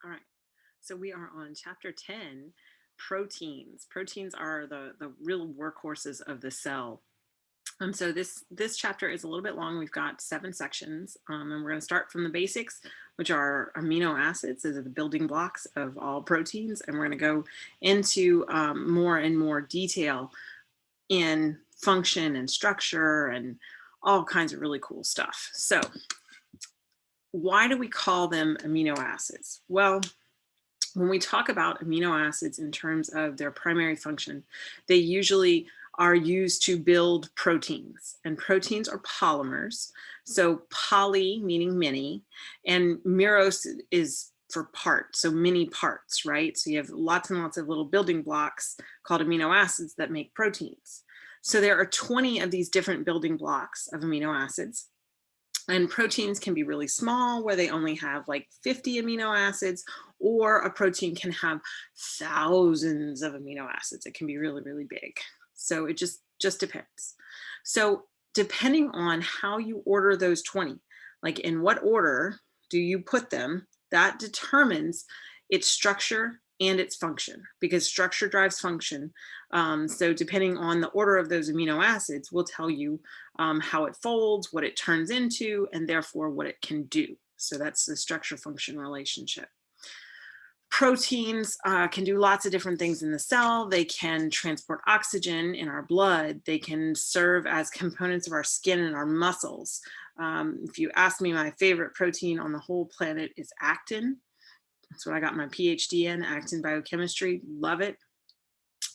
All right, so we are on chapter 10, proteins. Proteins are the real workhorses of the cell. So this chapter is a little bit long. We've got 7 sections, and we're going to start from the basics, which are amino acids. Those are the building blocks of all proteins, and we're going to go into more and more detail in function and structure and all kinds of really cool stuff. So why do we call them amino acids? Well, when we talk about amino acids in terms of their primary function, they usually are used to build proteins, and proteins are polymers. So poly meaning many, and meros is for part, so many parts, right? So you have lots and lots of little building blocks called amino acids that make proteins. So there are 20 of these different building blocks of amino acids. And proteins can be really small, where they only have like 50 amino acids, or a protein can have thousands of amino acids. It can be really, really big. So it just depends. So depending on how you order those 20, like in what order do you put them, that determines its structure and its function, because structure drives function. So depending on the order of those amino acids will tell you how it folds, what it turns into, and therefore what it can do. So that's the structure function relationship. Proteins can do lots of different things in the cell. They can transport oxygen in our blood. They can serve as components of our skin and our muscles. If you ask me, my favorite protein on the whole planet is actin. That's what I got my PhD in, actin biochemistry. Love it.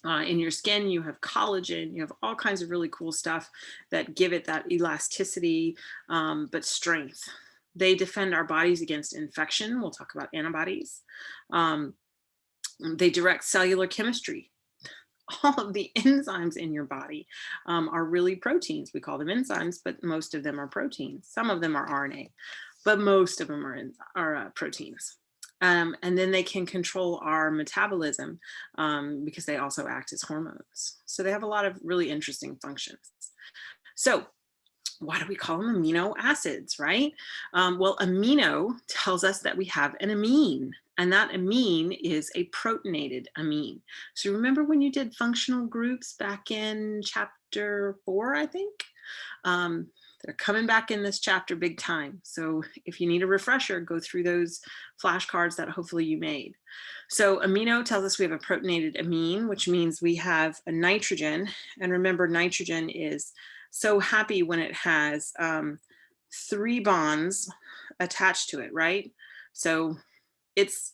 In your skin, you have collagen, you have all kinds of really cool stuff that give it that elasticity, but strength. They defend our bodies against infection. We'll talk about antibodies. They direct cellular chemistry. All of the enzymes in your body are really proteins. We call them enzymes, but most of them are proteins. Some of them are RNA, but most of them are proteins. And then they can control our metabolism because they also act as hormones. So they have a lot of really interesting functions. So why do we call them amino acids, right? Well, amino tells us that we have an amine, and that amine is a protonated amine. So remember when you did functional groups back in chapter 4, I think? They're coming back in this chapter big time. So if you need a refresher, go through those flashcards that hopefully you made. So amino tells us we have a protonated amine, which means we have a nitrogen. And remember, nitrogen is so happy when it has 3 bonds attached to it, right? So it's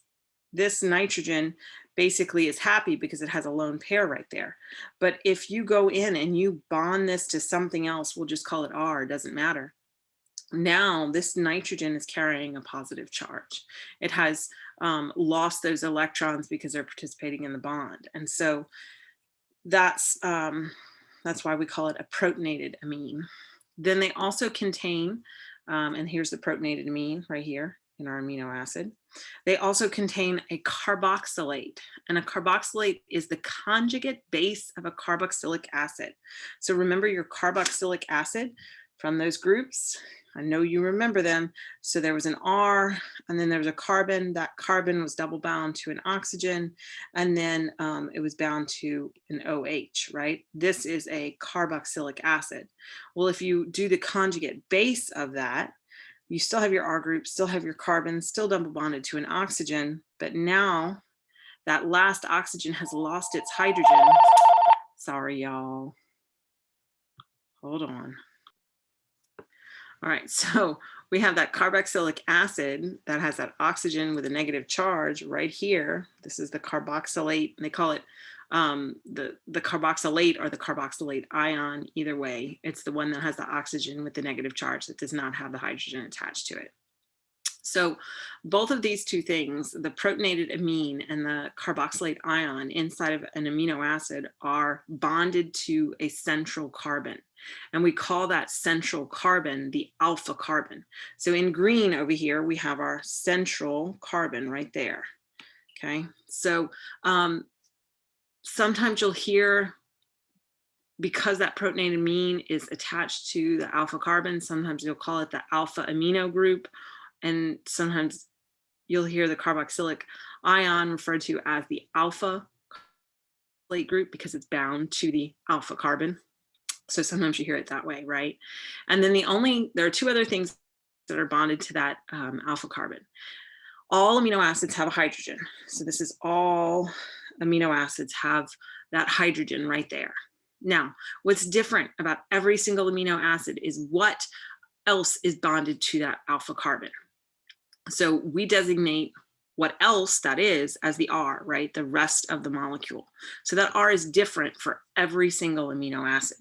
this nitrogen basically is happy because it has a lone pair right there. But if you go in and you bond this to something else, we'll just call it R, it doesn't matter. Now this nitrogen is carrying a positive charge. It has lost those electrons because they're participating in the bond. And so that's why we call it a protonated amine. Then they also contain, and here's the protonated amine right here in our amino acid. They also contain a carboxylate, and a carboxylate is the conjugate base of a carboxylic acid. So remember your carboxylic acid from those groups. I know you remember them. So there was an R, and then there was a carbon. That carbon was double bound to an oxygen, and then it was bound to an OH, right? This is a carboxylic acid. Well, if you do the conjugate base of that, you still have your R group, still have your carbon, still double bonded to an oxygen, but now that last oxygen has lost its hydrogen. Sorry, y'all. Hold on. All right, so we have that carboxylic acid that has that oxygen with a negative charge right here. This is the carboxylate, and they call it the carboxylate or the carboxylate ion. Either way, it's the one that has the oxygen with the negative charge that does not have the hydrogen attached to it. So both of these two things, the protonated amine and the carboxylate ion inside of an amino acid, are bonded to a central carbon. And we call that central carbon the alpha carbon. So in green over here, we have our central carbon right there. Okay, so sometimes you'll hear, because that protonated amine is attached to the alpha carbon, sometimes you'll call it the alpha amino group. And sometimes you'll hear the carboxylic ion referred to as the alpha carboxylate group because it's bound to the alpha carbon. So sometimes you hear it that way, right? And then there are two other things that are bonded to that alpha carbon. All amino acids have a hydrogen. So this is all amino acids have that hydrogen right there. Now, what's different about every single amino acid is what else is bonded to that alpha carbon. So we designate what else that is as the R, right? The rest of the molecule. So that R is different for every single amino acid.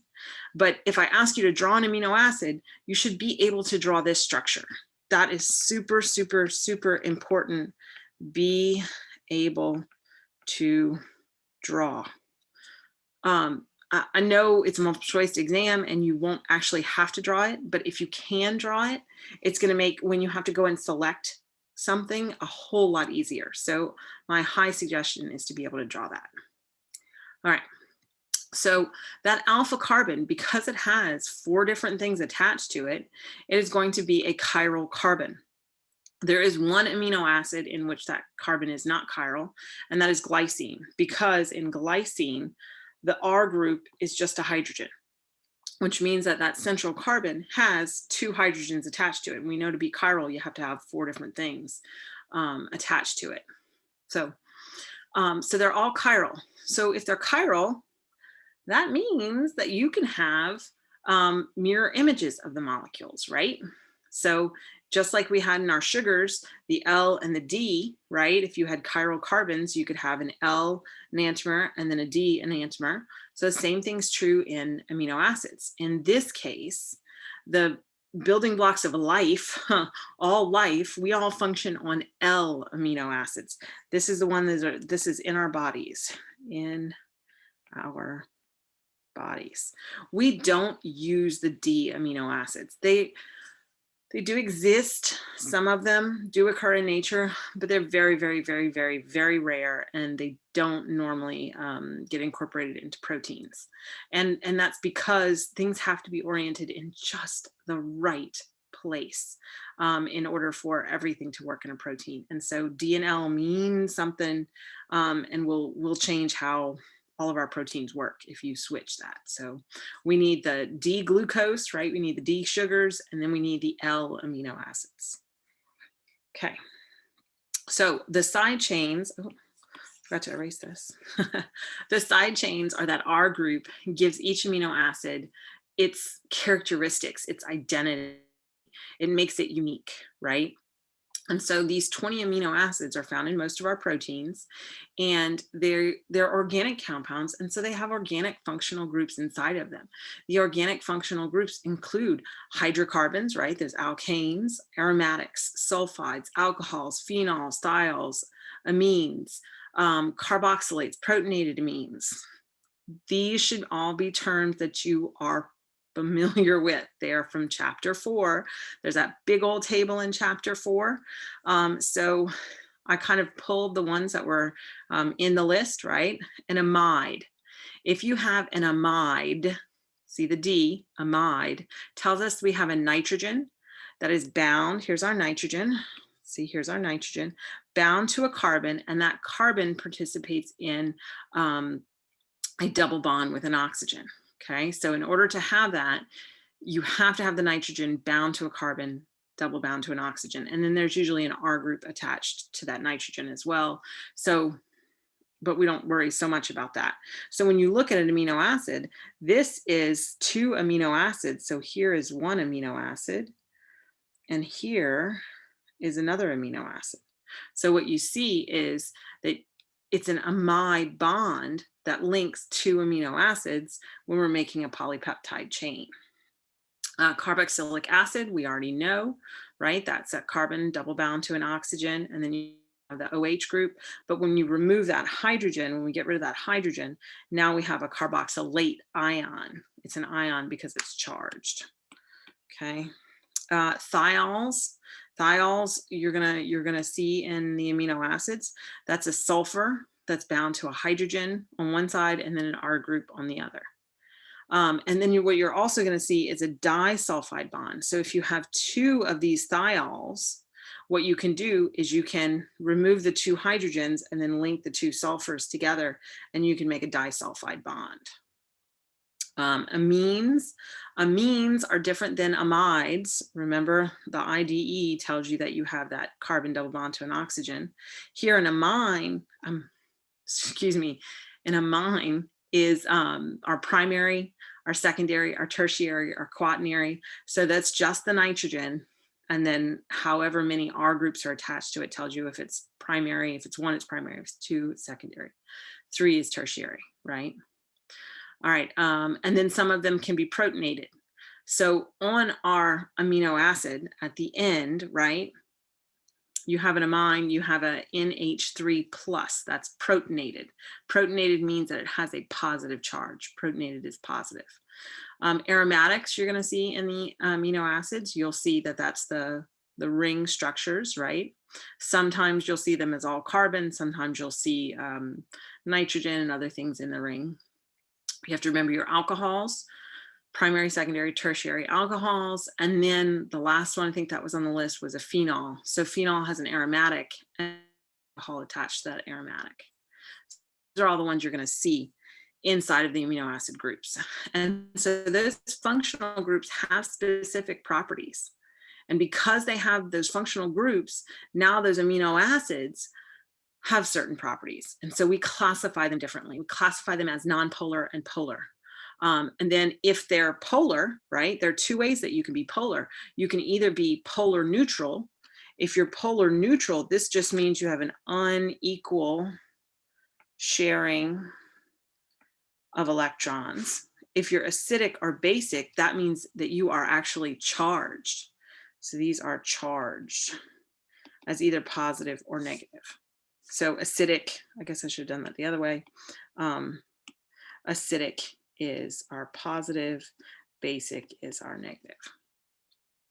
But if I ask you to draw an amino acid, you should be able to draw this structure. That is super, super, super important. Be able to draw. I know it's a multiple choice exam and you won't actually have to draw it, but if you can draw it, it's going to make when you have to go and select something a whole lot easier. So my high suggestion is to be able to draw that. All right. So that alpha carbon, because it has 4 different things attached to it, it is going to be a chiral carbon. There is one amino acid in which that carbon is not chiral, and that is glycine, because in glycine, the R group is just a hydrogen, which means that that central carbon has 2 hydrogens attached to it. And we know to be chiral, you have to have 4 different things attached to it. So they're all chiral. So if they're chiral, that means that you can have mirror images of the molecules, right? So just like we had in our sugars, the L and the D, right? If you had chiral carbons, you could have an L enantiomer and then a D enantiomer. So the same thing's true in amino acids. In this case, the building blocks of life, all life, we all function on L amino acids. This is the one this is in our bodies, We don't use the D amino acids. They do exist. Some of them do occur in nature, but they're very, very, very, very, very rare, and they don't normally get incorporated into proteins. And that's because things have to be oriented in just the right place in order for everything to work in a protein. And so D and L mean something, and we'll change how all of our proteins work if you switch that. So we need the D glucose, right? We need the D sugars, and then we need the L amino acids. Okay. So the side chains, forgot to erase this. The side chains are that R group gives each amino acid its characteristics, its identity. It makes it unique, right? And so these 20 amino acids are found in most of our proteins, and they're organic compounds. And so they have organic functional groups inside of them. The organic functional groups include hydrocarbons, right? There's alkanes, aromatics, sulfides, alcohols, phenols, thiols, amines, carboxylates, protonated amines. These should all be terms that you are familiar with. They are from chapter 4. There's that big old table in chapter 4. So I kind of pulled the ones that were in the list, right? An amide. If you have an amide, see the D, amide, tells us we have a nitrogen that is bound. Here's our nitrogen. See, here's our nitrogen bound to a carbon, and that carbon participates in a double bond with an oxygen. Okay, so in order to have that, you have to have the nitrogen bound to a carbon, double bound to an oxygen. And then there's usually an R group attached to that nitrogen as well. So, but we don't worry so much about that. So when you look at an amino acid, this is 2 amino acids. So here is 1 amino acid, and here is another amino acid. So what you see is that it's an amide bond that links 2 amino acids when we're making a polypeptide chain. Carboxylic acid, we already know, right? That's a carbon double bound to an oxygen, and then you have the OH group. But when you remove that hydrogen, when we get rid of that hydrogen, now we have a carboxylate ion. It's an ion because it's charged. Okay. Thiols you're gonna see in the amino acids. That's a sulfur that's bound to a hydrogen on one side and then an R group on the other. And then what you're also going to see is a disulfide bond. So if you have 2 of these thiols, what you can do is you can remove the 2 hydrogens and then link the 2 sulfurs together, and you can make a disulfide bond. Amines are different than amides. Remember, the IDE tells you that you have that carbon double bond to an oxygen. Here an amine, an amine is our primary, our secondary, our tertiary, our quaternary. So that's just the nitrogen. And then however many R groups are attached to it tells you if it's primary. If it's 1, it's primary. If it's 2, it's secondary. 3 is tertiary, right? All right, and then some of them can be protonated. So on our amino acid at the end, right, you have an amine, you have a NH3 plus, that's protonated. Protonated means that it has a positive charge. Protonated is positive. Aromatics you're gonna see in the amino acids, you'll see that that's the ring structures, right? Sometimes you'll see them as all carbon, sometimes you'll see nitrogen and other things in the ring. You have to remember your alcohols, primary, secondary, tertiary alcohols. And then the last one, I think that was on the list, was a phenol. So phenol has an aromatic and alcohol attached to that aromatic. Those are all the ones you're going to see inside of the amino acid groups. And so those functional groups have specific properties. And because they have those functional groups, now those amino acids have certain properties. And so we classify them differently. We classify them as nonpolar and polar. And then if they're polar, right, there are 2 ways that you can be polar. You can either be polar neutral. If you're polar neutral, this just means you have an unequal sharing of electrons. If you're acidic or basic, that means that you are actually charged. So these are charged as either positive or negative. So acidic, I guess I should have done that the other way. Acidic is our positive, basic is our negative.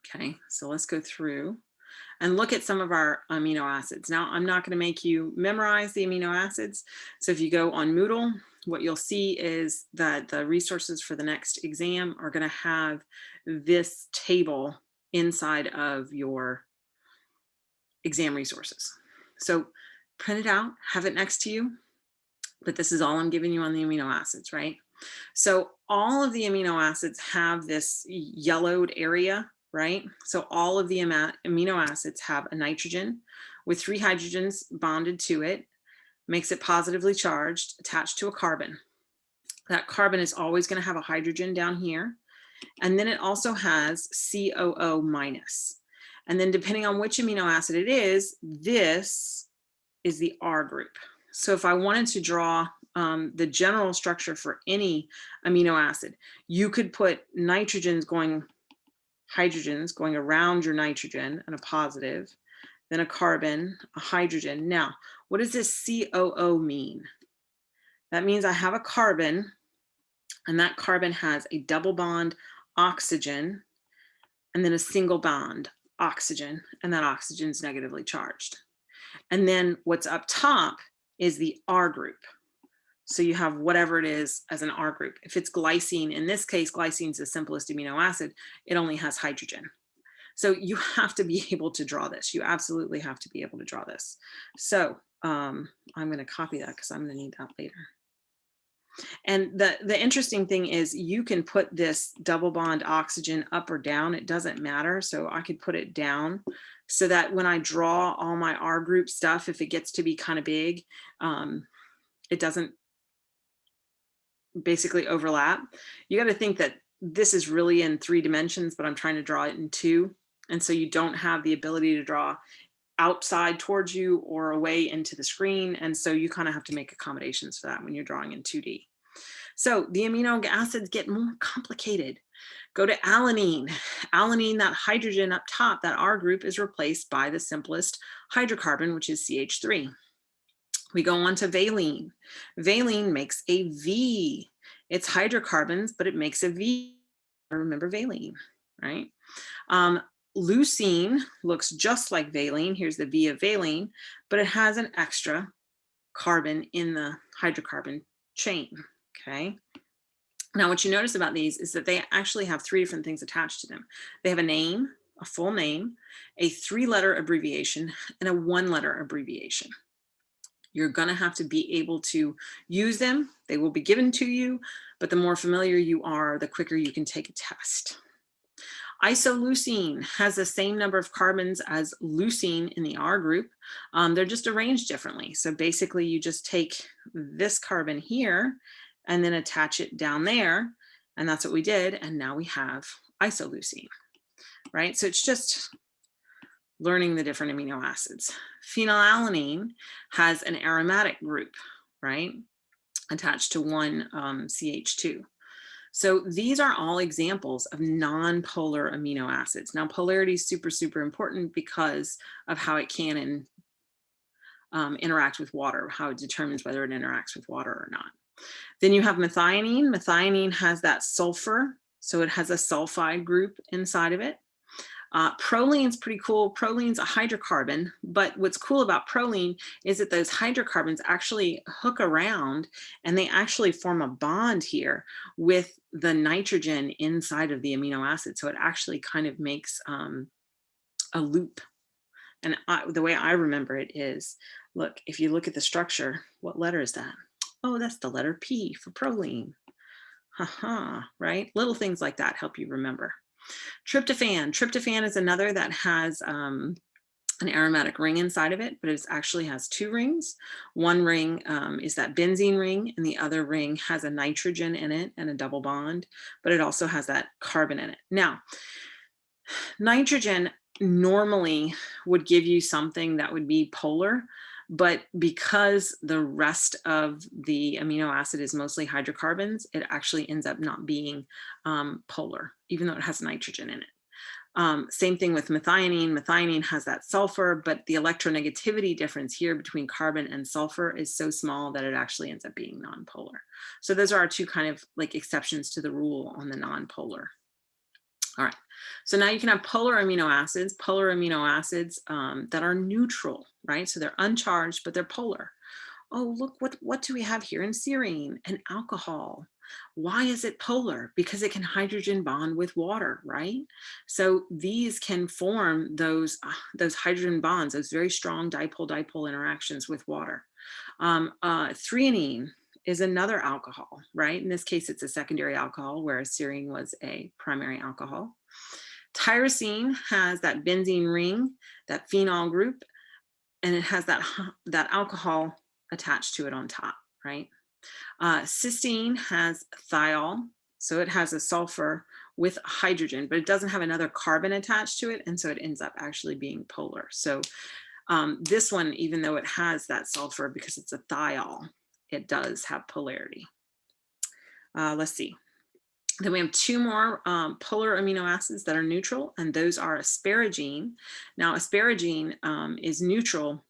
Okay, so let's go through and look at some of our amino acids. Now, I'm not going to make you memorize the amino acids. So if you go on Moodle, what you'll see is that the resources for the next exam are going to have this table inside of your exam resources. So print it out, have it next to you, but this is all I'm giving you on the amino acids, right? So all of the amino acids have this yellowed area, right? So all of the amino acids have a nitrogen with 3 hydrogens bonded to it, makes it positively charged, attached to a carbon. That carbon is always going to have a hydrogen down here. And then it also has COO minus. And then depending on which amino acid it is, this is the R group. So if I wanted to draw the general structure for any amino acid, you could put hydrogens going around your nitrogen and a positive, then a carbon, a hydrogen. Now, what does this COO mean? That means I have a carbon, and that carbon has a double bond oxygen, and then a single bond oxygen, and that oxygen is negatively charged. And then what's up top is the R group. So you have whatever it is as an R group. If it's glycine, in this case, glycine is the simplest amino acid. It only has hydrogen. So you have to be able to draw this. You absolutely have to be able to draw this. So I'm going to copy that because I'm going to need that later. And the interesting thing is you can put this double bond oxygen up or down. It doesn't matter. So I could put it down so that when I draw all my R group stuff, if it gets to be kind of big, it doesn't basically overlap. You got to think that this is really in 3 dimensions, but I'm trying to draw it in 2. And so you don't have the ability to draw outside towards you or away into the screen. And so you kind of have to make accommodations for that when you're drawing in 2D. So the amino acids get more complicated. Go to alanine. Alanine, that hydrogen up top, that R group is replaced by the simplest hydrocarbon, which is CH3. We go on to valine. Valine makes a V. It's hydrocarbons, but it makes a V. Remember valine, right? Leucine looks just like valine. Here's the V of valine, but it has an extra carbon in the hydrocarbon chain, okay? Now, what you notice about these is that they actually have 3 different things attached to them. They have a name, a full name, a 3-letter abbreviation, and a 1-letter abbreviation. You're going to have to be able to use them. They will be given to you, but the more familiar you are, the quicker you can take a test. Isoleucine has the same number of carbons as leucine in the R group. They're just arranged differently. So basically you just take this carbon here and then attach it down there. And that's what we did. And now we have isoleucine, right? So it's just learning the different amino acids. Phenylalanine has an aromatic group, right? Attached to one CH2. So these are all examples of non-polar amino acids. Now, polarity is super, super important because of how it can interact with water, how it determines whether it interacts with water or not. Then you have methionine. Methionine has that sulfur, so it has a sulfide group inside of it. Proline's pretty cool. Proline's a hydrocarbon, but what's cool about proline is that those hydrocarbons actually hook around and they actually form a bond here with the nitrogen inside of the amino acid. So it actually kind of makes a loop. And the way I remember it is, look, if you look at the structure, what letter is that? Oh, that's the letter P for proline. Haha, right? Little things like that help you remember. Tryptophan. Tryptophan is another that has an aromatic ring inside of it, but it actually has 2 rings. One ring is that benzene ring, and the other ring has a nitrogen in it and a double bond, but it also has that carbon in it. Now, nitrogen normally would give you something that would be polar, but because the rest of the amino acid is mostly hydrocarbons, it actually ends up not being polar, even though it has nitrogen in it. Same thing with methionine. Methionine has that sulfur, but the electronegativity difference here between carbon and sulfur is so small that it actually ends up being nonpolar. So those are our 2 kind of like exceptions to the rule on the nonpolar. All right, so now you can have polar amino acids that are neutral, right? So they're uncharged, but they're polar. Oh, look, what do we have here in serine? An alcohol. Why is it polar? Because it can hydrogen bond with water, right? So these can form those hydrogen bonds, those very strong dipole-dipole interactions with water. Threonine is another alcohol, right? In this case, it's a secondary alcohol, whereas serine was a primary alcohol. Tyrosine has that benzene ring, that phenol group, and it has that alcohol attached to it on top, right? Cysteine has thiol, so it has a sulfur with hydrogen, but it doesn't have another carbon attached to it, and so it ends up actually being polar. So this one, even though it has that sulfur because it's a thiol, it does have polarity. Let's see. Then we have 2 more polar amino acids that are neutral, and those are asparagine. Now, asparagine is neutral,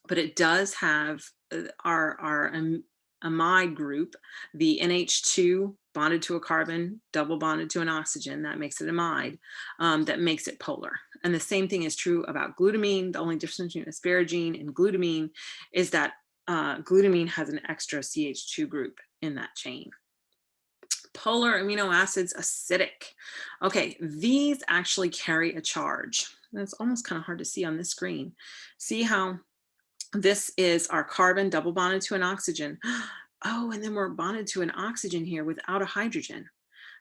but it does have our amide group, the NH2 bonded to a carbon, double bonded to an oxygen, that makes it amide, that makes it polar. And the same thing is true about glutamine. The only difference between asparagine and glutamine is that glutamine has an extra CH2 group in that chain. Polar amino acids, acidic. Okay, these actually carry a charge. And it's almost kind of hard to see on this screen. See how this is our carbon double bonded to an oxygen. Oh, and then we're bonded to an oxygen here without a hydrogen.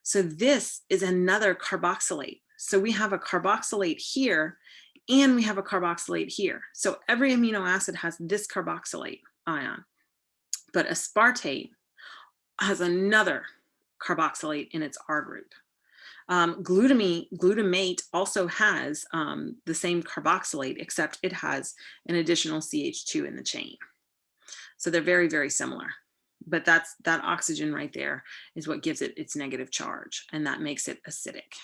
So this is another carboxylate. So we have a carboxylate here and we have a carboxylate here. So every amino acid has this carboxylate ion, but aspartate has another carboxylate in its R group. Glutamate also has the same carboxylate, except it has an additional CH2 in the chain. So they're very, very similar. But that oxygen right there is what gives it its negative charge, and that makes it acidic.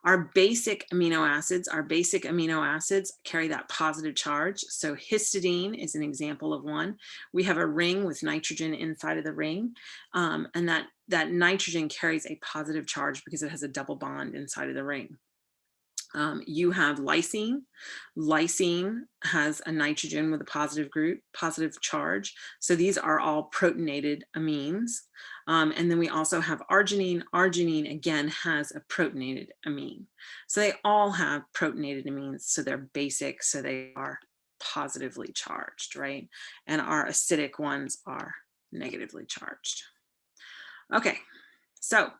Our basic amino acids carry that positive charge. So histidine is an example of one. We have a ring with nitrogen inside of the ring, and that nitrogen carries a positive charge because it has a double bond inside of the ring. You have lysine. Lysine has a nitrogen with a positive group, positive charge. So these are all protonated amines. And then we also have arginine. Arginine, again, has a protonated amine. So they all have protonated amines. So they're basic, so they are positively charged, right? And our acidic ones are negatively charged. Okay, so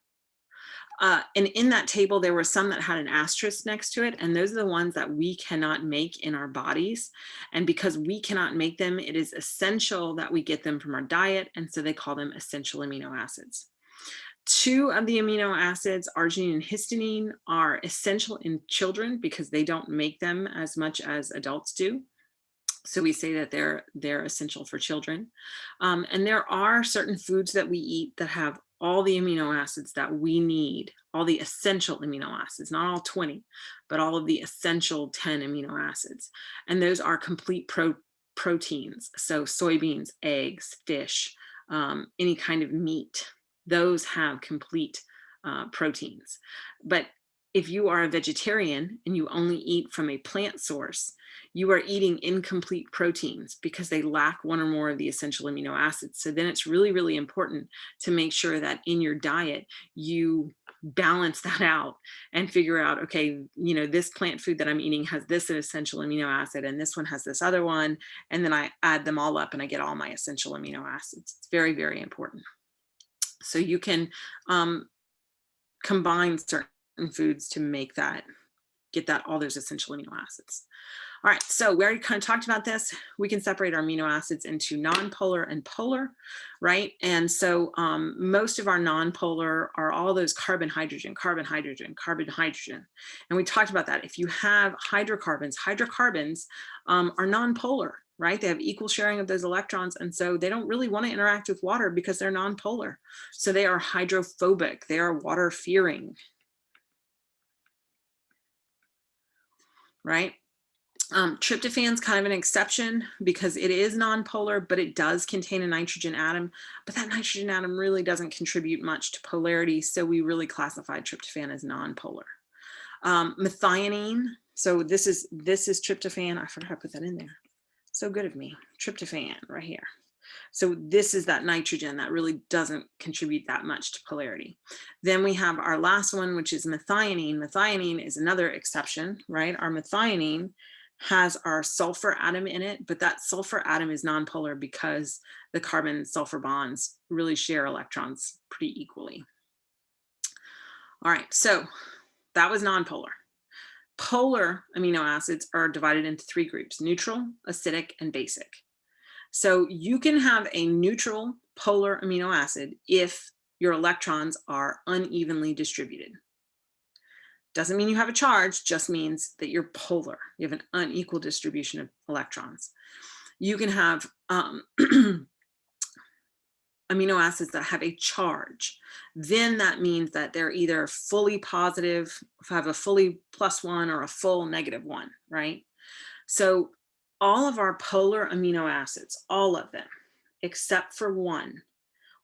and in that table, there were some that had an asterisk next to it, and those are the ones that we cannot make in our bodies. And because we cannot make them, it is essential that we get them from our diet, and so they call them essential amino acids. Two of the amino acids, arginine and histidine, are essential in children because they don't make them as much as adults do. So we say that they're essential for children. And there are certain foods that we eat that have all the amino acids that we need, all the essential amino acids, not all 20, but all of the essential 10 amino acids. And those are complete proteins. So soybeans, eggs, fish, any kind of meat, those have complete proteins. But if you are a vegetarian and you only eat from a plant source, you are eating incomplete proteins because they lack one or more of the essential amino acids. So then it's really, really important to make sure that in your diet, you balance that out and figure out, okay, you know, this plant food that I'm eating has this essential amino acid and this one has this other one. And then I add them all up and I get all my essential amino acids. It's very, very important. So you can combine certain foods to make that, get that, all those essential amino acids. All right, so we already kind of talked about this. We can separate our amino acids into nonpolar and polar, right? And so most of our nonpolar are all those carbon, hydrogen, carbon, hydrogen, carbon, hydrogen. And we talked about that. If you have hydrocarbons, hydrocarbons are nonpolar, right? They have equal sharing of those electrons. And so they don't really want to interact with water because they're nonpolar. So they are hydrophobic. They are water fearing, right? Tryptophan's kind of an exception because it is nonpolar, but it does contain a nitrogen atom, but that nitrogen atom really doesn't contribute much to polarity. So we really classified tryptophan as nonpolar. Methionine. So this is tryptophan. I forgot to put that in there. So good of me. Tryptophan right here. So this is that nitrogen that really doesn't contribute that much to polarity. Then we have our last one, which is methionine. Methionine is another exception, right? Our methionine has our sulfur atom in it, but that sulfur atom is nonpolar because the carbon sulfur bonds really share electrons pretty equally. All right, so that was nonpolar. Polar amino acids are divided into three groups: neutral, acidic, and basic. So you can have a neutral polar amino acid if your electrons are unevenly distributed. Doesn't mean you have a charge, just means that you're polar. You have an unequal distribution of electrons. You can have amino acids that have a charge. Then that means that they're either fully positive, have a fully +1 or a full -1, right? So all of our polar amino acids, all of them, except for one,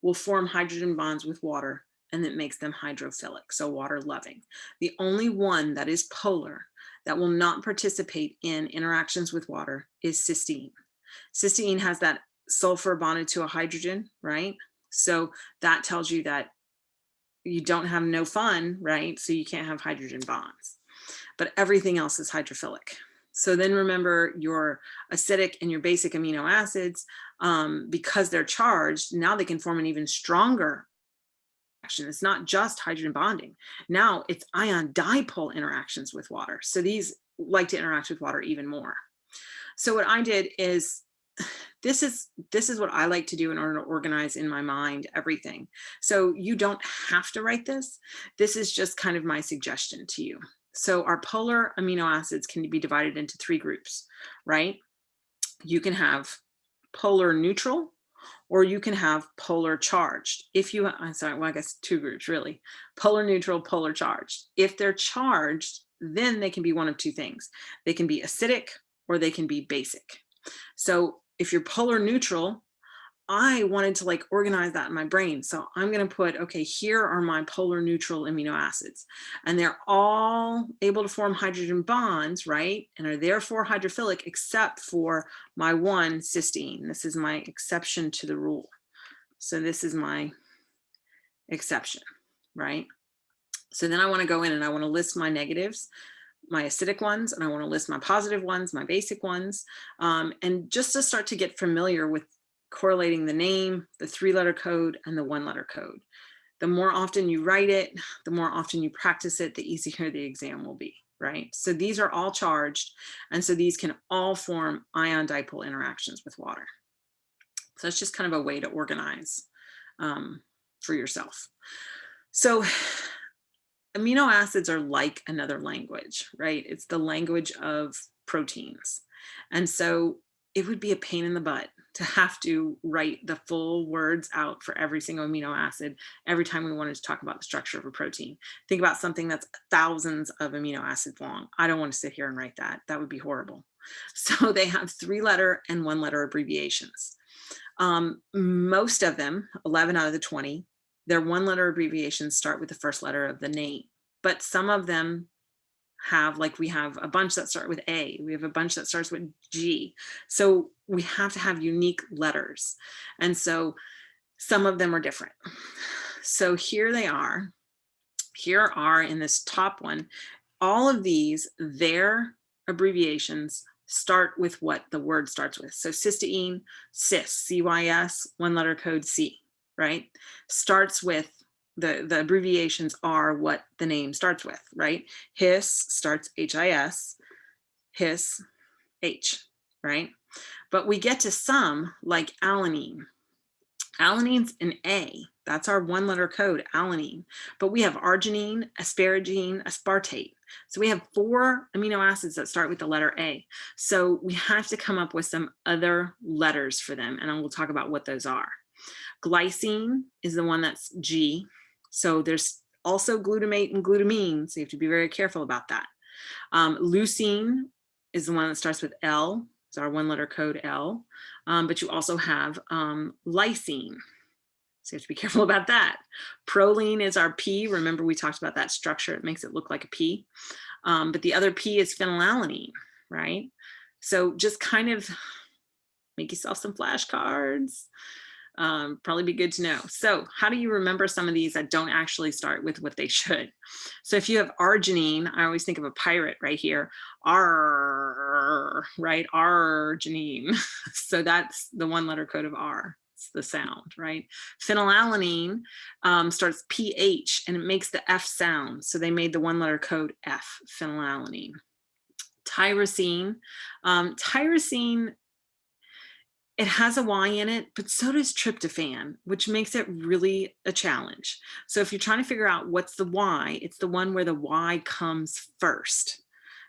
will form hydrogen bonds with water, and it makes them hydrophilic, so water loving. The only one that is polar that will not participate in interactions with water is cysteine. Cysteine has that sulfur bonded to a hydrogen, right? So that tells you that you don't have no fun, right? So you can't have hydrogen bonds, but everything else is hydrophilic. So then remember your acidic and your basic amino acids, because they're charged, now they can form an even stronger reaction. It's not just hydrogen bonding. Now it's ion dipole interactions with water. So these like to interact with water even more. So what I did is, this is what I like to do in order to organize in my mind everything. So you don't have to write this. This is just kind of my suggestion to you. So our polar amino acids can be divided into three groups, right? You can have polar neutral, or you can have polar charged. If you, I'm sorry, well, I guess two groups really: polar neutral, polar charged. If they're charged, then they can be one of two things. They can be acidic or they can be basic. So if you're polar neutral, I wanted to like organize that in my brain. So I'm going to put, okay, here are my polar neutral amino acids, and they're all able to form hydrogen bonds, right? And are therefore hydrophilic, except for my one cysteine. This is my exception to the rule. So this is my exception, right? So then I want to go in and I want to list my negatives, my acidic ones, and I want to list my positive ones, my basic ones, and just to start to get familiar with correlating the name, the 3-letter code, and the 1-letter code. The more often you write it, the more often you practice it, the easier the exam will be, right? So these are all charged, and so these can all form ion dipole interactions with water. So it's just kind of a way to organize for yourself. So amino acids are like another language, right? It's the language of proteins. And so it would be a pain in the butt to have to write the full words out for every single amino acid every time we wanted to talk about the structure of a protein. Think about something that's thousands of amino acids long. I don't want to sit here and write that. That would be horrible. So they have 3-letter and 1-letter abbreviations. Most of them, 11 out of the 20, their 1-letter abbreviations start with the first letter of the name, but some of them have, like we have a bunch that start with A, we have a bunch that starts with G. So we have to have unique letters. And so some of them are different. So here they are. Here are in this top one, all of these, their abbreviations start with what the word starts with. So cysteine, cis, C-Y-S, 1-letter code C, right? Starts with the abbreviations are what the name starts with, right? His starts H-I-S, his, H, right? But we get to some like alanine. Alanine's an A, that's our 1-letter code, alanine. But we have arginine, asparagine, aspartate. So we have 4 amino acids that start with the letter A. So we have to come up with some other letters for them, and we'll talk about what those are. Glycine is the one that's G. So there's also glutamate and glutamine, so you have to be very careful about that. Leucine is the one that starts with L. It's our 1-letter code L. But you also have lysine. So you have to be careful about that. Proline is our P. Remember, we talked about that structure. It makes it look like a P. But the other P is phenylalanine, right? So just kind of make yourself some flashcards. Probably be good to know. So how do you remember some of these that don't actually start with what they should? So if you have arginine, I always think of a pirate right here, R, right? Arginine. So that's the 1-letter code of R. It's the sound, right? Phenylalanine starts PH and it makes the F sound. So they made the 1-letter code F, phenylalanine. Tyrosine. Tyrosine, it has a Y in it, but so does tryptophan, which makes it really a challenge. So if you're trying to figure out what's the Y, it's the one where the Y comes first.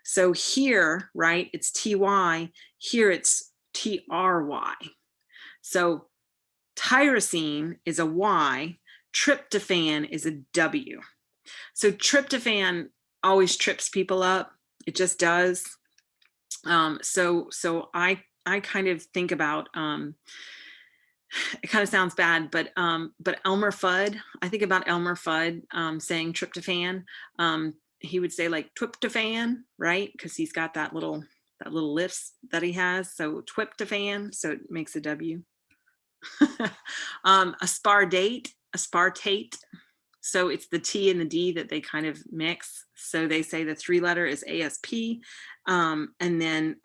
So here, right, it's TY, here it's TRY. So tyrosine is a Y, tryptophan is a W. So tryptophan always trips people up. It just does. So I kind of think about, it kind of sounds bad, but Elmer Fudd, I think about Elmer Fudd saying tryptophan. He would say like tryptophan, right? Because he's got that little lisp that he has. So tryptophan, so it makes a W. Aspartate. So it's the T and the D that they kind of mix. So they say the 3-letter is ASP, and then,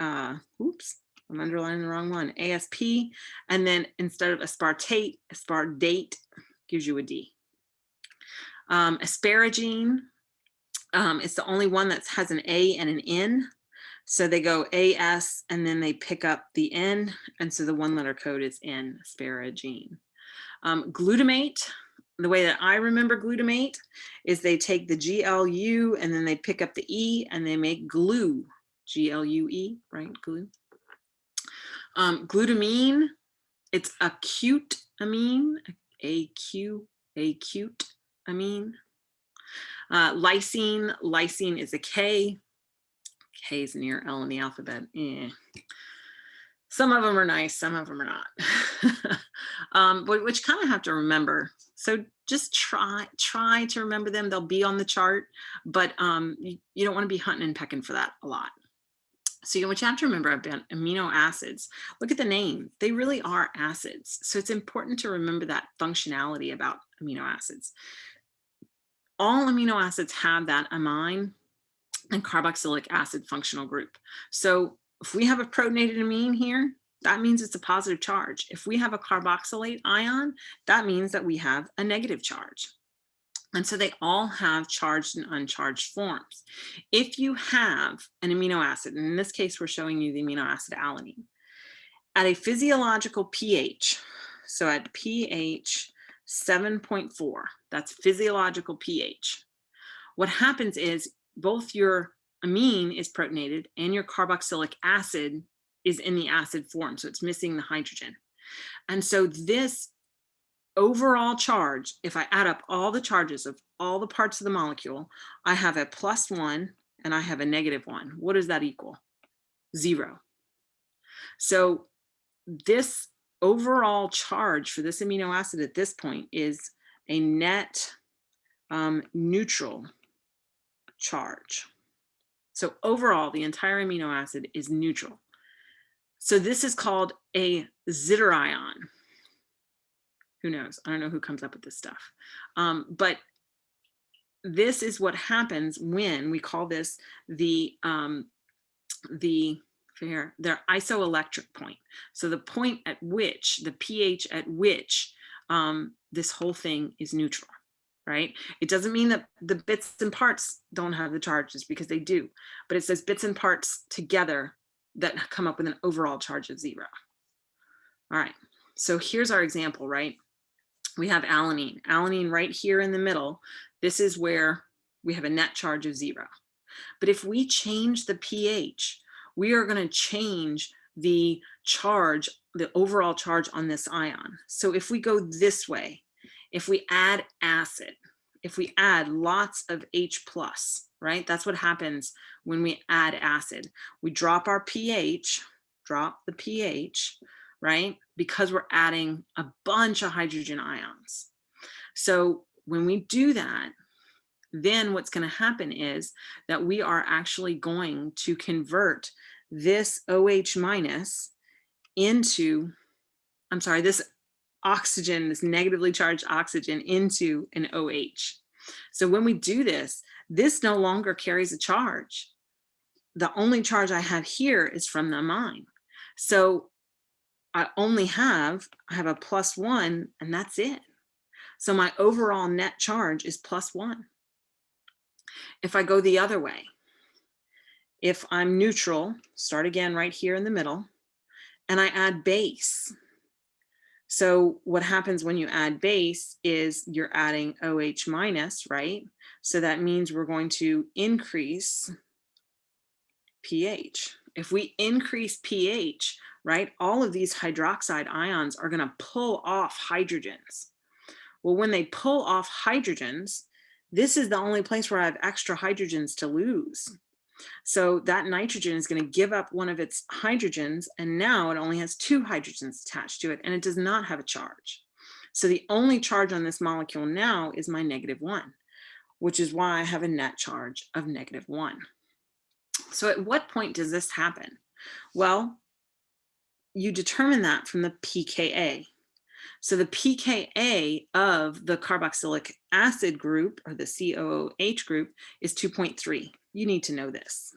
oops, I'm underlining the wrong one, ASP, and then instead of aspartate, aspartate gives you a D. Asparagine, it's the only one that has an A and an N. So they go AS and then they pick up the N. And so the 1-letter code is N, asparagine. Glutamate, the way that I remember glutamate is they take the GLU and then they pick up the E and they make glue, GLUE, right, glue. Glutamine, it's acute amine, acute amine. Lysine is a K. K is near L in the alphabet. Some of them are nice, some of them are which kind of have to remember. So just try to remember them. They'll be on the chart, but you don't want to be hunting and pecking for that a lot. So what you have to remember about amino acids, look at the name. They really are acids. So it's important to remember that functionality about amino acids. All amino acids have that amine and carboxylic acid functional group. So if we have a protonated amine here, that means it's a positive charge. If we have a carboxylate ion, that means that we have a negative charge. And so they all have charged and uncharged forms. If you have an amino acid, and in this case, we're showing you the amino acid alanine, at a physiological pH, so at pH 7.4, that's physiological pH, what happens is both your amine is protonated and your carboxylic acid is in the acid form, so it's missing the hydrogen. And so this overall charge, if I add up all the charges of all the parts of the molecule, I have a +1 and I have a -1. What does that equal? 0. So this overall charge for this amino acid at this point is a net neutral charge. So overall, the entire amino acid is neutral. So this is called a Zitter ion. Who knows? I don't know who comes up with this stuff. But this is what happens when we call this their isoelectric point. So the point at which, the pH at which this whole thing is neutral, right? It doesn't mean that the bits and parts don't have the charges, because they do, but it says bits and parts together that come up with an overall charge of 0. All right, so here's our example, right? We have alanine. Alanine right here in the middle. This is where we have a net charge of 0. But if we change the pH, we are going to change the charge, the overall charge on this ion. So if we go this way, if we add acid, if we add lots of H+, right? That's what happens when we add acid. We drop our pH, drop the pH, right? Because we're adding a bunch of hydrogen ions. So when we do that, then what's going to happen is that we are actually going to convert this OH minus into, this oxygen, this negatively charged oxygen, into an OH. So when we do this, this no longer carries a charge. The only charge I have here is from the amine. So I have a +1, and that's it. So my overall net charge is +1. If I go the other way, if I'm neutral, start again right here in the middle, and I add base. So what happens when you add base is you're adding OH minus, right? So that means we're going to increase pH. If we increase pH, right, all of these hydroxide ions are going to pull off hydrogens. Well, when they pull off hydrogens, this is the only place where I have extra hydrogens to lose. So that nitrogen is going to give up one of its hydrogens, and now it only has 2 hydrogens attached to it, and it does not have a charge. So the only charge on this molecule now is my -1, which is why I have a net charge of -1. So at what point does this happen? Well, you determine that from the pKa. So the pKa of the carboxylic acid group, or the COOH group, is 2.3. You need to know this.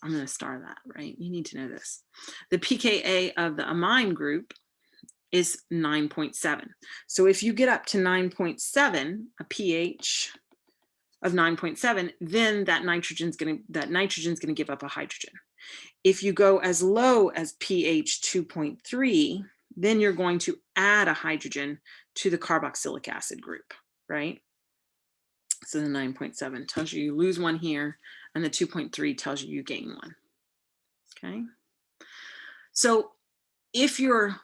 I'm going to star that, right? You need to know this. The pKa of the amine group is 9.7. So if you get up to 9.7, a pH of 9.7, then that nitrogen's going to give up a hydrogen. If you go as low as pH 2.3, then you're going to add a hydrogen to the carboxylic acid group, right? So the 9.7 tells you lose one here, and the 2.3 tells you gain one. Okay. So if your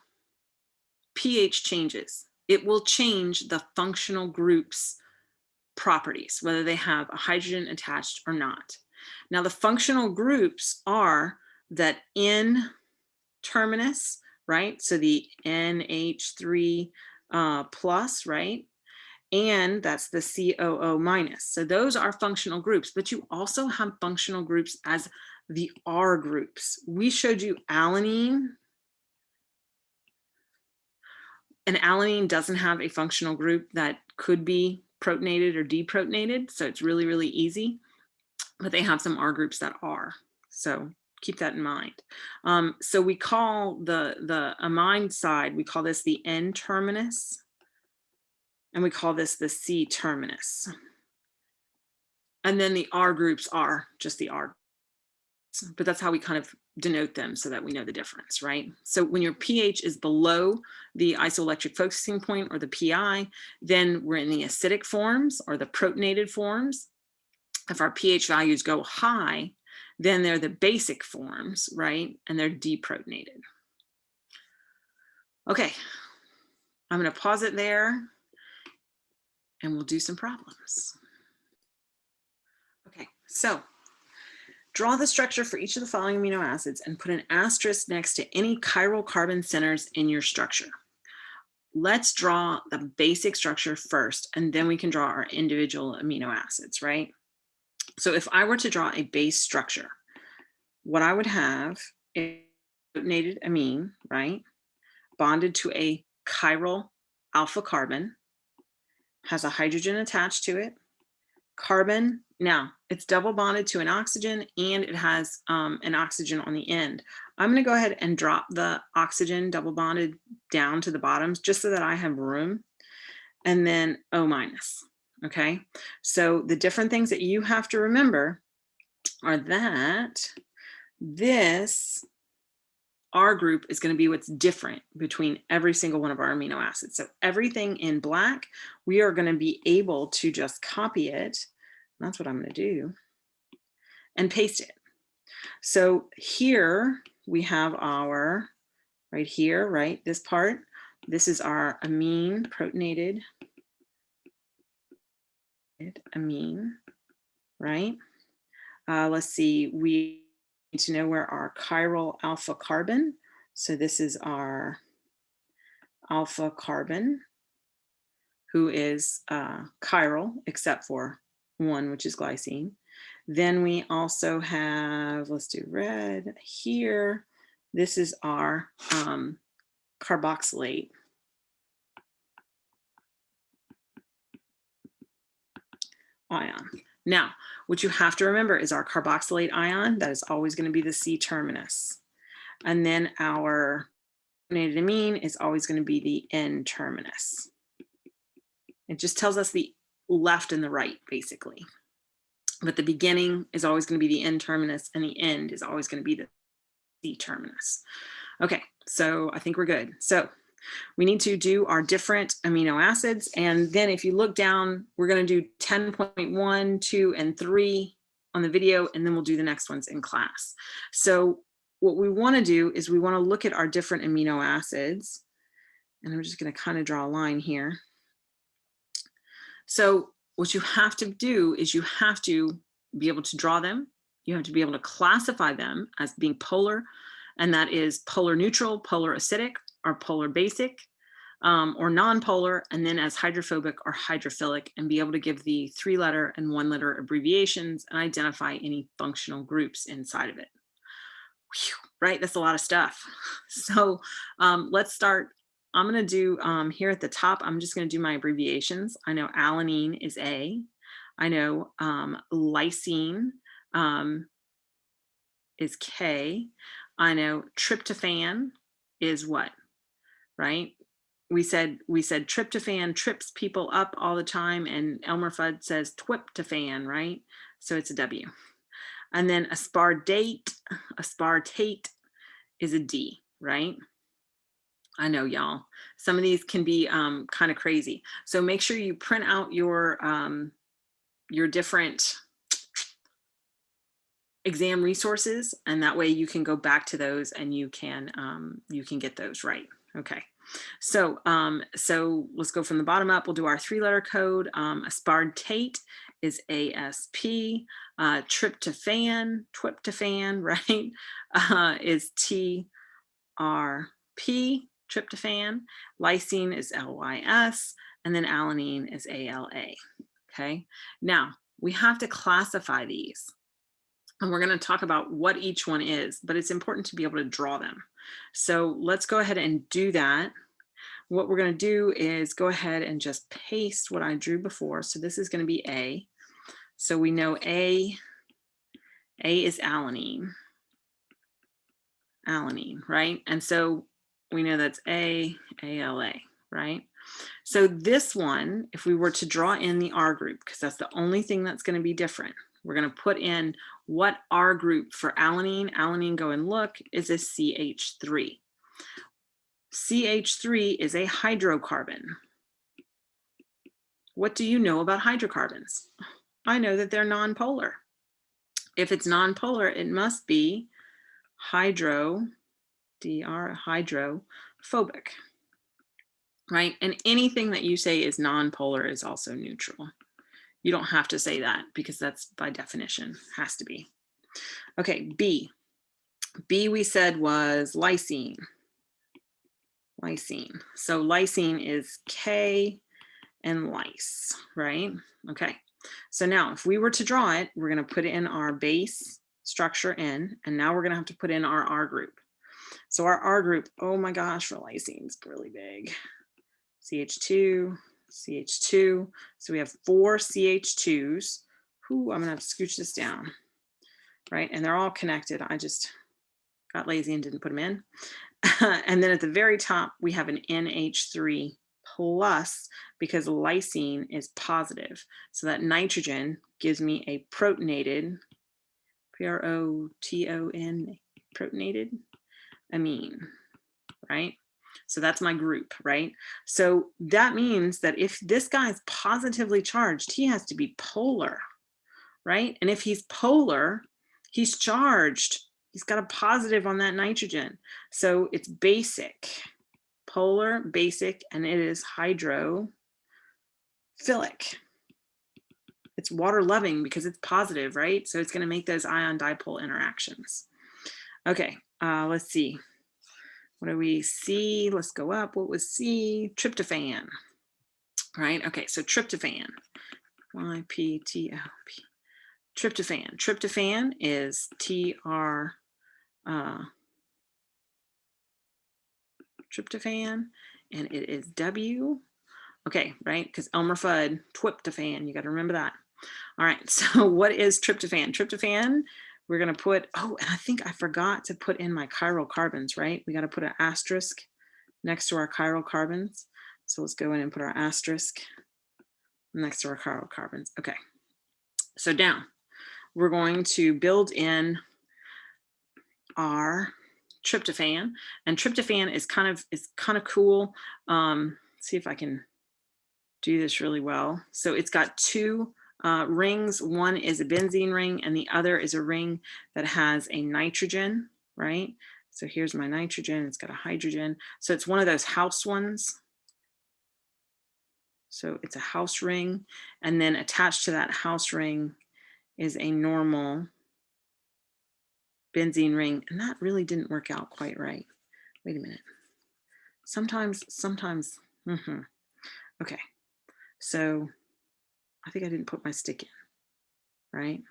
pH changes, it will change the functional group's properties, whether they have a hydrogen attached or not. Now, the functional groups are that N terminus right? So the NH3 plus, right? And that's the COO minus. So those are functional groups, but you also have functional groups as the R groups. We showed you alanine. And alanine doesn't have a functional group that could be protonated or deprotonated. So it's really, really easy, but they have some R groups that are. So keep that in mind. So we call the amine side, we call this the N terminus, and we call this the C terminus. And then the R groups are just the R, but that's how we kind of denote them so that we know the difference, right? So when your pH is below the isoelectric focusing point or the PI, then we're in the acidic forms or the protonated forms. If our pH values go high, then they're the basic forms, right? And they're deprotonated. Okay, I'm going to pause it there and we'll do some problems. Okay, so draw the structure for each of the following amino acids and put an asterisk next to any chiral carbon centers in your structure. Let's draw the basic structure first, and then we can draw our individual amino acids, right? So if I were to draw a base structure, what I would have is protonated amine, right? Bonded to a chiral alpha carbon, has a hydrogen attached to it, carbon. Now it's double bonded to an oxygen and it has an oxygen on the end. I'm going to go ahead and drop the oxygen double bonded down to the bottoms just so that I have room, and then O minus. Okay, so the different things that you have to remember are that this R group is going to be what's different between every single one of our amino acids. So everything in black, we are going to be able to just copy it. That's what I'm going to do, and paste it. So here we have our, right here, right, this part, this is our amine, protonated amine, right? Let's see, we need to know where our chiral alpha carbon. So this is our alpha carbon, who is chiral, except for one, which is glycine. Then we also have, let's do red here. This is our carboxylate ion. Now, what you have to remember is our carboxylate ion, that is always going to be the C terminus. And then our protonated amine is always going to be the N terminus. It just tells us the left and the right, basically. But the beginning is always going to be the N terminus, and the end is always going to be the C terminus. Okay, so I think we're good. So we need to do our different amino acids. And then if you look down, we're going to do 10.1, 2, and 3 on the video, and then we'll do the next ones in class. So what we want to do is we want to look at our different amino acids. And I'm just going to kind of draw a line here. So what you have to do is you have to be able to draw them. You have to be able to classify them as being polar, and that is polar neutral, polar acidic, or polar basic, or nonpolar, and then as hydrophobic or hydrophilic, and be able to give the 3-letter and 1-letter abbreviations and identify any functional groups inside of it. Whew, right, that's a lot of stuff. So let's start. I'm going to do here at the top, I'm just going to do my abbreviations. I know alanine is A. I know lysine is K. I know tryptophan is what, right? We said tryptophan trips people up all the time, and Elmer Fudd says twiptophan, right? So it's a W. And then aspartate is a D, right? I know, y'all. Some of these can be kind of crazy. So make sure you print out your different exam resources, and that way you can go back to those and you can get those right. Okay. So let's go from the bottom up. We'll do our 3-letter code. Aspartate is ASP. Tryptophan, right, is TRP. P, tryptophan, lysine is LYS, and then alanine is ALA. Okay, now we have to classify these. And we're going to talk about what each one is, but it's important to be able to draw them. So let's go ahead and do that. What we're going to do is go ahead and just paste what I drew before. So this is going to be A. So we know A is alanine, right? And so we know that's ALA, right? So this one, if we were to draw in the R group, because that's the only thing that's going to be different, we're going to put in what R group for alanine. Alanine, go and look, is a CH3. CH3 is a hydrocarbon. What do you know about hydrocarbons? I know that they're nonpolar. If it's nonpolar, it must be hydrophobic, right? And anything that you say is nonpolar is also neutral. You don't have to say that because that's by definition, has to be. Okay, B. B we said was lysine. Lysine. So lysine is K and lys, right? Okay. So now if we were to draw it, we're going to put in our base structure in, and now we're going to have to put in our R group. So our R group, oh my gosh, for lysine is really big. CH2, CH2. So we have 4 CH2s. Ooh, I'm going to have to scooch this down, right? And they're all connected. I just got lazy and didn't put them in. And then at the very top, we have an NH3 plus because lysine is positive. So that nitrogen gives me a protonated, P-R-O-T-O-N, protonated amine, right? So that's my group, right? So that means that if this guy is positively charged, he has to be polar, right? And if he's polar, he's charged. He's got a positive on that nitrogen. So it's basic, polar, basic, and it is hydrophilic. It's water loving because it's positive, right? So it's going to make those ion dipole interactions. Okay, let's see. What do we see? Let's go up. What was C? Tryptophan, right? Okay, so tryptophan, Y-P-T-O-P. Tryptophan. Tryptophan is T-R, tryptophan, and it is W. Okay, right? Because Elmer Fudd, tryptophan, you got to remember that. All right, so what is tryptophan? Tryptophan, we're going to put, oh, and I think I forgot to put in my chiral carbons, right? We got to put an asterisk next to our chiral carbons. So let's go in and put our asterisk next to our chiral carbons. Okay, so down, we're going to build in our tryptophan, and tryptophan is kind of cool. See if I can do this really well. So it's got 2 rings. One is a benzene ring and the other is a ring that has a nitrogen, right? So here's my nitrogen, it's got a hydrogen. So it's one of those house ones. So it's a house ring, and then attached to that house ring is a normal benzene ring, and that really didn't work out quite right. Wait a minute. Sometimes, okay. So I think I didn't put my stick in, right?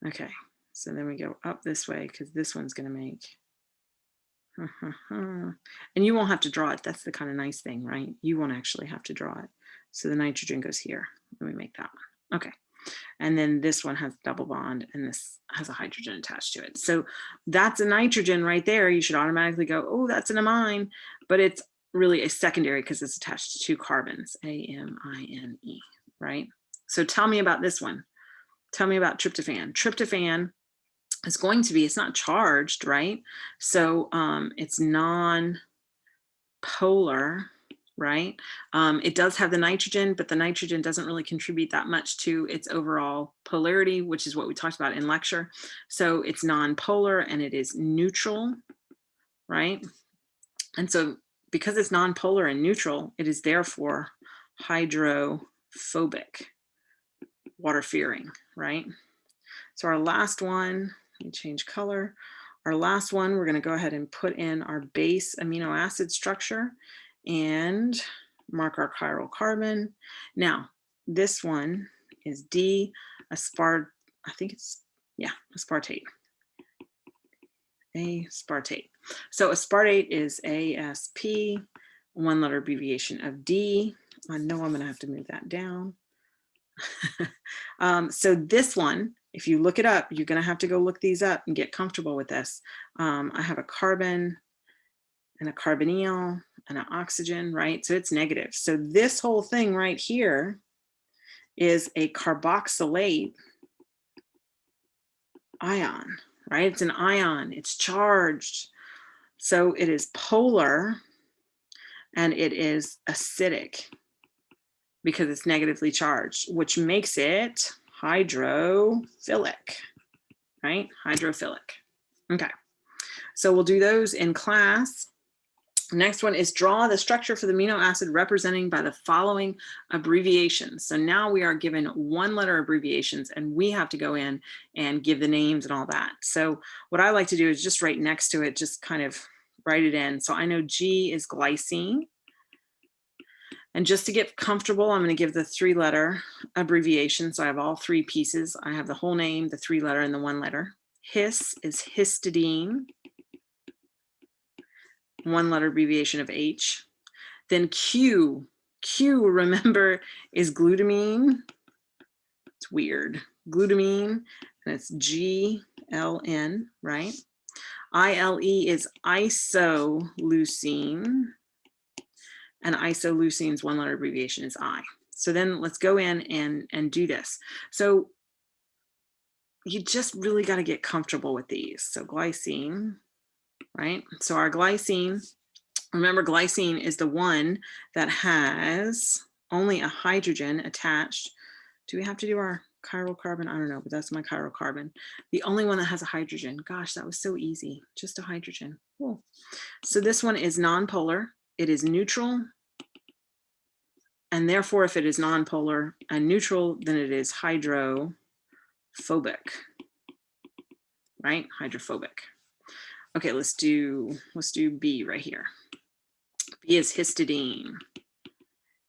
Okay, so then we go up this way because this one's going to make, and you won't have to draw it. That's the kind of nice thing, right? You won't actually have to draw it. So the nitrogen goes here. Let me make that one. Okay. And then this one has double bond and this has a hydrogen attached to it. So that's a nitrogen right there. You should automatically go, oh, that's an amine, but it's really a secondary because it's attached to 2 carbons, A-M-I-N-E, right? So tell me about this one. Tell me about tryptophan. Tryptophan is going to be, it's not charged, right? So it's non-polar, right? It does have the nitrogen, but the nitrogen doesn't really contribute that much to its overall polarity, which is what we talked about in lecture. So it's non-polar and it is neutral, right? And so because it's non-polar and neutral, it is therefore hydrophobic, water fearing, right? So our last one, let me change color. Our last one, we're going to go ahead and put in our base amino acid structure and mark our chiral carbon. Now, this one is D, I think it's, yeah, aspartate. Aspartate. So aspartate is ASP, one letter abbreviation of D. I know I'm going to have to move that down. So this one, if you look it up, you're going to have to go look these up and get comfortable with this. I have a carbon and a carbonyl and an oxygen, right? So it's negative. So this whole thing right here is a carboxylate ion, right? It's an ion, it's charged. So it is polar and it is acidic because it's negatively charged, which makes it hydrophilic, right? Hydrophilic. Okay, so we'll do those in class. Next one is draw the structure for the amino acid representing by the following abbreviations. So now we are given one letter abbreviations and we have to go in and give the names and all that. So what I like to do is just right next to it, just kind of write it in. So I know G is glycine. And just to get comfortable, I'm going to give the 3-letter abbreviation. So I have all 3 pieces. I have the whole name, the 3-letter, and the 1-letter. His is histidine. 1-letter abbreviation of H. Then Q, remember, is glutamine. It's weird. Glutamine, and it's GLN, right? ILE is isoleucine, and isoleucine's 1-letter abbreviation is I. So then let's go in and do this. So you just really got to get comfortable with these. So glycine, right? So our glycine, remember glycine is the one that has only a hydrogen attached. Do we have to do our chiral carbon? I don't know, but that's my chiral carbon. The only one that has a hydrogen. Gosh, that was so easy. Just a hydrogen. Cool. So this one is nonpolar. It is neutral. And therefore, if it is nonpolar and neutral, then it is hydrophobic, right? Hydrophobic. Okay, let's do B right here. B is histidine.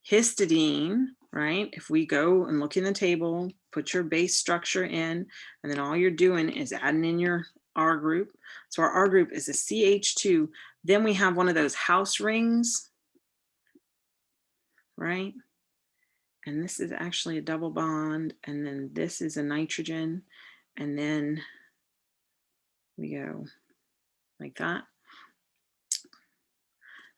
Histidine, right? If we go and look in the table, put your base structure in, and then all you're doing is adding in your R group. So our R group is a CH2. Then we have one of those house rings, right? And this is actually a double bond, and then this is a nitrogen, and then we go like that.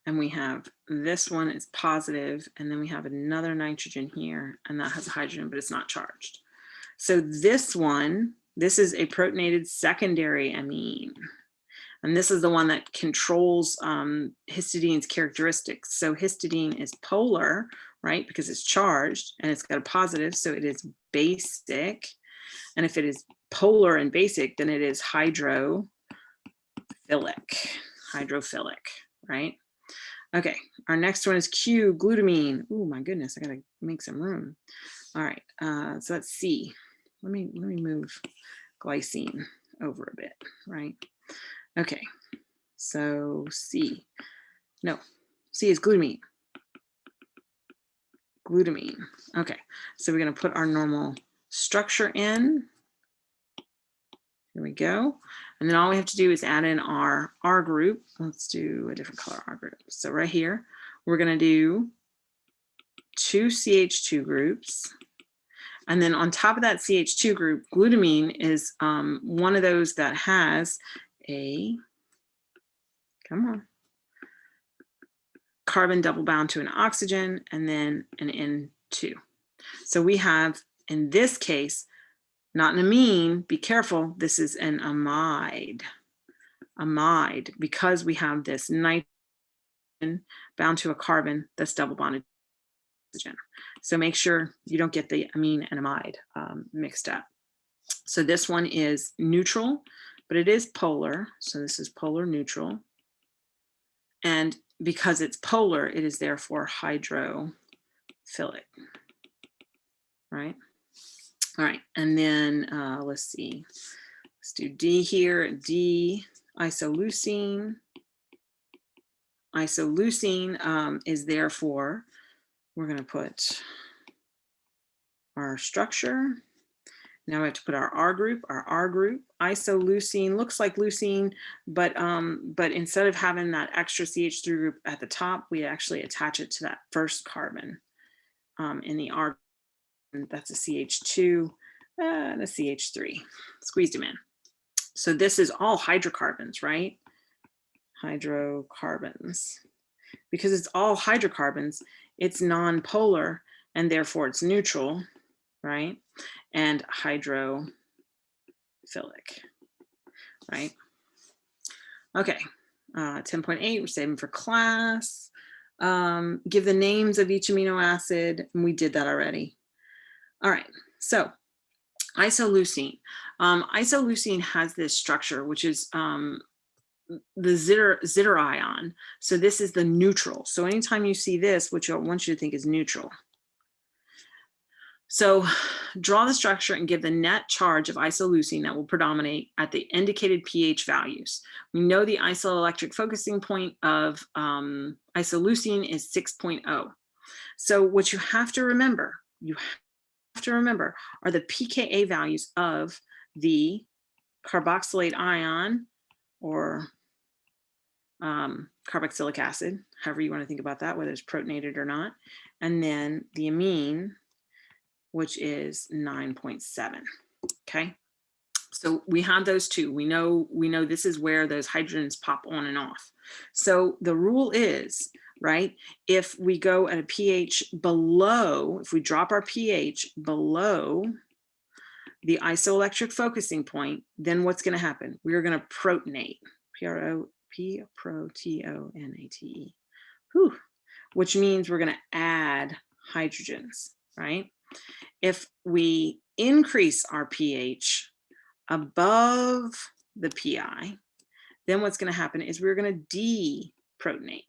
And we have this one is positive, and then we have another nitrogen here, and that has a hydrogen, but it's not charged. So this one, this is a protonated secondary amine. And this is the one that controls histidine's characteristics. So histidine is polar, right? Because it's charged and it's got a positive, so it is basic. And if it is polar and basic, then it is hydrophilic, right? Okay, our next one is Q, glutamine. Oh my goodness, I gotta make some room. All right, so that's C. Let me move glycine over a bit, right? Okay, so C. No, C is glutamine. Glutamine. Okay, so we're going to put our normal structure in. Here we go. And then all we have to do is add in our R group. Let's do a different color R group. So right here, we're going to do 2 CH2 groups. And then on top of that CH2 group, glutamine is one of those that has a, come on, carbon double bound to an oxygen and then an N2. So we have, in this case, not an amine, be careful, this is an amide. Amide, because we have this nitrogen bound to a carbon that's double bonded to oxygen. So make sure you don't get the amine and amide mixed up. So this one is neutral, but it is polar. So this is polar neutral. And because it's polar, it is therefore hydrophilic, right? All right, and then let's see. Let's do D here. D Isoleucine. Isoleucine is therefore, we're going to put our structure. Now we have to put our R group. Isoleucine looks like leucine, but instead of having that extra CH3 group at the top, we actually attach it to that first carbon in the R. That's a CH2 and a CH3. Squeezed them in. So this is all hydrocarbons, right? Hydrocarbons. Because it's all hydrocarbons, it's nonpolar, and therefore it's neutral, right? And hydrophilic, right? Okay, 10.8, we're saving for class. Give the names of each amino acid, and we did that already. All right, so isoleucine. Isoleucine has this structure, which is the zither ion. So this is the neutral. So anytime you see this, which I want you to think is neutral. So draw the structure and give the net charge of isoleucine that will predominate at the indicated pH values. We know the isoelectric focusing point of isoleucine is 6.0. So what you have to remember, are the pKa values of the carboxylate ion or carboxylic acid, however you want to think about that, whether it's protonated or not, and then the amine, which is 9.7. Okay, so we have those two. We know this is where those hydrogens pop on and off. So the rule is, right, if we go at a pH below, if we drop our pH below the isoelectric focusing point, then what's going to happen? We're going to protonate. P-R-O-T-O-N-A-T-E. Whew. Which means we're going to add hydrogens, right? If we increase our pH above the PI, then what's going to happen is we're going to deprotonate,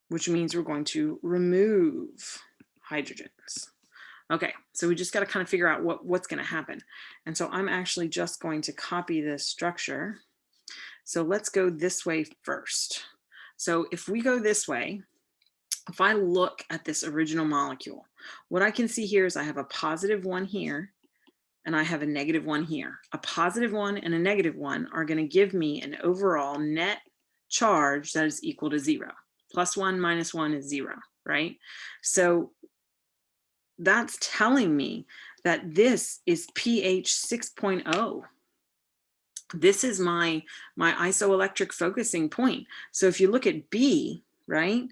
which means we're going to remove hydrogens. Okay, so we just got to kind of figure out what's going to happen. And so I'm actually just going to copy this structure. So let's go this way first. So if we go this way, if I look at this original molecule, what I can see here is I have a positive one here and I have a negative one here. A positive one and a negative one are going to give me an overall net charge that is equal to 0. +1 - 1 is 0, right? So that's telling me that this is pH 6.0. This is my isoelectric focusing point. So if you look at B, right,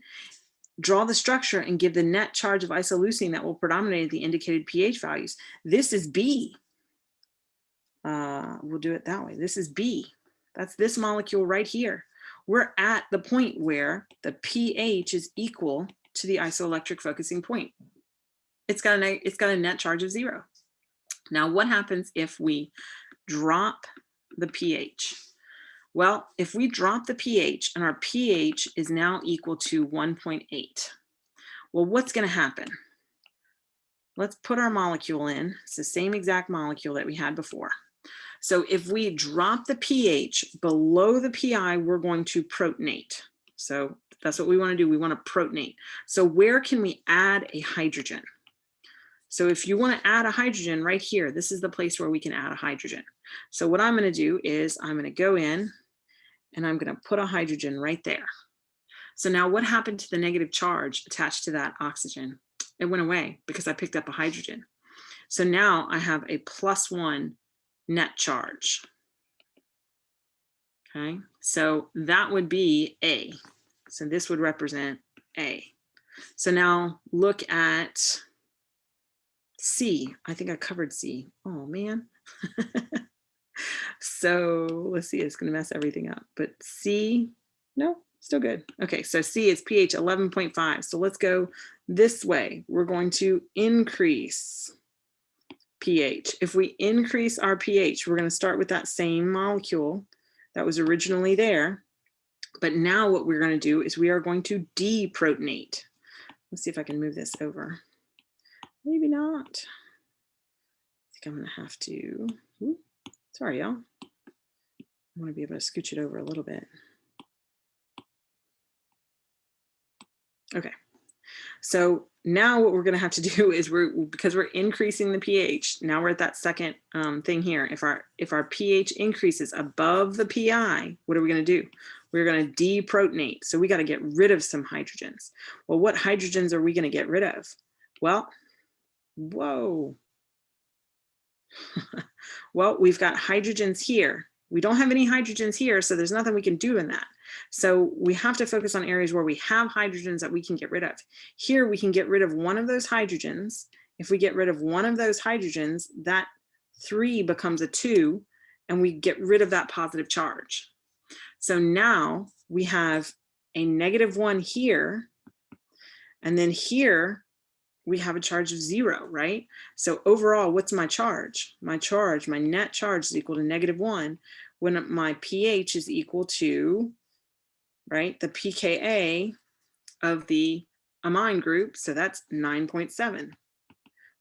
draw the structure and give the net charge of isoleucine that will predominate at the indicated pH values. This is B. We'll do it that way. This is B. That's this molecule right here. We're at the point where the pH is equal to the isoelectric focusing point. It's got a net charge of 0. Now, what happens if we drop the pH? Well, if we drop the pH and our pH is now equal to 1.8, well, what's going to happen? Let's put our molecule in. It's the same exact molecule that we had before. So if we drop the pH below the PI, we're going to protonate. So that's what we want to do. We want to protonate. So where can we add a hydrogen? So if you want to add a hydrogen right here, this is the place where we can add a hydrogen. So what I'm going to do is I'm going to go in and I'm going to put a hydrogen right there. So now what happened to the negative charge attached to that oxygen? It went away because I picked up a hydrogen. So now I have a +1 net charge. Okay, so that would be A. So this would represent A. So now look at C. I think I covered C. Oh man. So let's see, it's going to mess everything up. But C, no, still good. Okay, so C is pH 11.5. So let's go this way. We're going to increase pH. If we increase our pH, we're going to start with that same molecule that was originally there. But now what we're going to do is we are going to deprotonate. Let's see if I can move this over. Maybe not. I think I'm going to have to. Sorry, y'all. I want to be able to scooch it over a little bit. Okay. So now what we're going to have to do is because we're increasing the pH, now we're at that second thing here. If our pH increases above the PI, what are we going to do? We're going to deprotonate. So we got to get rid of some hydrogens. Well, what hydrogens are we going to get rid of? Well, whoa. Well, we've got hydrogens here. We don't have any hydrogens here, so there's nothing we can do in that. So we have to focus on areas where we have hydrogens that we can get rid of. Here we can get rid of one of those hydrogens. If we get rid of one of those hydrogens, that 3 becomes a 2, and we get rid of that positive charge. So now we have a -1 here, and then here we have a charge of 0, right? So overall, what's my charge? My net charge is equal to -1 when my pH is equal to, right, the pKa of the amine group. So that's 9.7.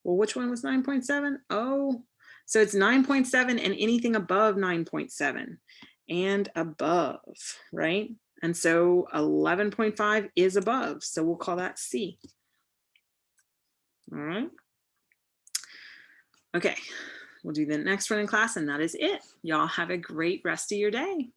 Well, which one was 9.7? Oh, so it's 9.7 and anything above 9.7 and above, right? And so 11.5 is above. So we'll call that C. All right. Okay, we'll do the next one in class, and that is it. Y'all have a great rest of your day.